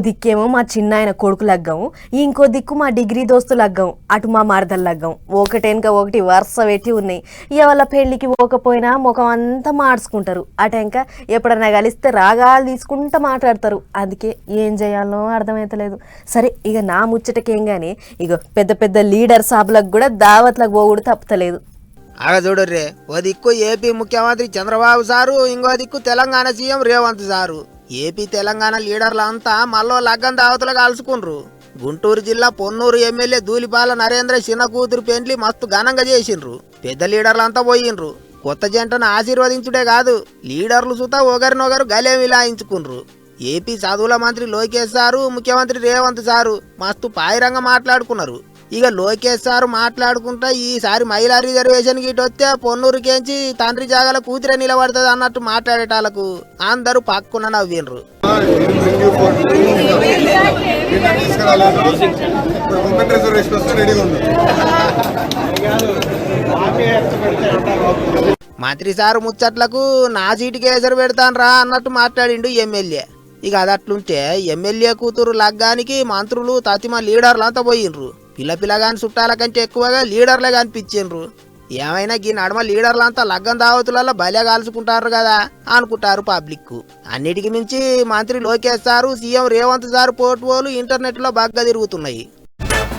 దిక్కేమో మా చిన్న ఆయన కొడుకు లగ్గం, ఇంకో దిక్కు మా డిగ్రీ దోస్తు లగ్గం, అటు మా మరదల లగ్గం. ఒకటెనక ఒకటి వరుస పెట్టి ఉన్నాయి. వాళ్ళ పెళ్లికి పోకపోయినా ముఖం అంతా మార్చుకుంటారు. అటెంక ఎప్పుడన్నా కలిస్తే రాగాలు తీసుకుంటూ మాట్లాడతారు. అందుకే ఏం చేయాలో అర్థమవుతలేదు. సరే ఇక నా ముచ్చటకేం కానీ ఇక పెద్ద పెద్ద లీడర్ సాబులకు కూడా దావత్లకు పోగుడు తప్పుతలేదు. ఆగ చూడర్రే, ఓ దిక్కు ఏపీ ముఖ్యమంత్రి చంద్రబాబు సారు, ఇంకో దిక్కు Telangana CM Revanth sir. AP Telangana లీడర్లంతా మళ్ళీ లగ్గం దావతులు కలుసుకుండ్రు. గుంటూరు జిల్లా పొన్నూరు ఎమ్మెల్యే ధూళిపాల నరేంద్ర చిన్న కూతురు పెండ్లి మస్తు ఘనంగా చేసిండ్రు. పెద్ద లీడర్లంతా పోయిండ్రు. కొత్త జంటను ఆశీర్వదించుడే కాదు, లీడర్లు సుతా ఒకరినొకరు గలే విలాయించుకుండ్రు. ఏపీ చదువుల మంత్రి లోకేష్ సారు, ముఖ్యమంత్రి రేవంత్ సారు మస్తు పాయిరంగా మాట్లాడుకున్నారు. ఇక లోకేష్ సారు మాట్లాడుకుంటా ఈసారి మహిళా రిజర్వేషన్ గిట్ వస్తే పొన్నూరుకేంచి తండ్రి జాగాల కూతురే నిలబడుతుంది అన్నట్టు మాట్లాడేటాలకు అందరూ పక్కున నవ్విండ్రు. మంత్రి సారు ముచ్చట్లకు నా సీటుకి ఎసరు పెడతాను రా అన్నట్టు మాట్లాడిండు ఎమ్మెల్యే. ఇక అదట్లుంటే ఎమ్మెల్యే కూతురు లగ్గానికి మంత్రులు తతిమ లీడర్లంతా పోయిండ్రు. పిల్లగాని చుట్టాల కంటే ఎక్కువగా లీడర్లే కనిపించిండ్రు. ఏమైనా ఈ నడమ లీడర్లంతా లగ్గం దావతులలో భలే కాల్చుకుంటారు కదా అనుకుంటారు పబ్లిక్. అన్నిటికి మించి మంత్రి Lokesh sir, CM Revanth sir ఫోటోలు ఇంటర్నెట్ లో బాగా తిరుగుతున్నాయి.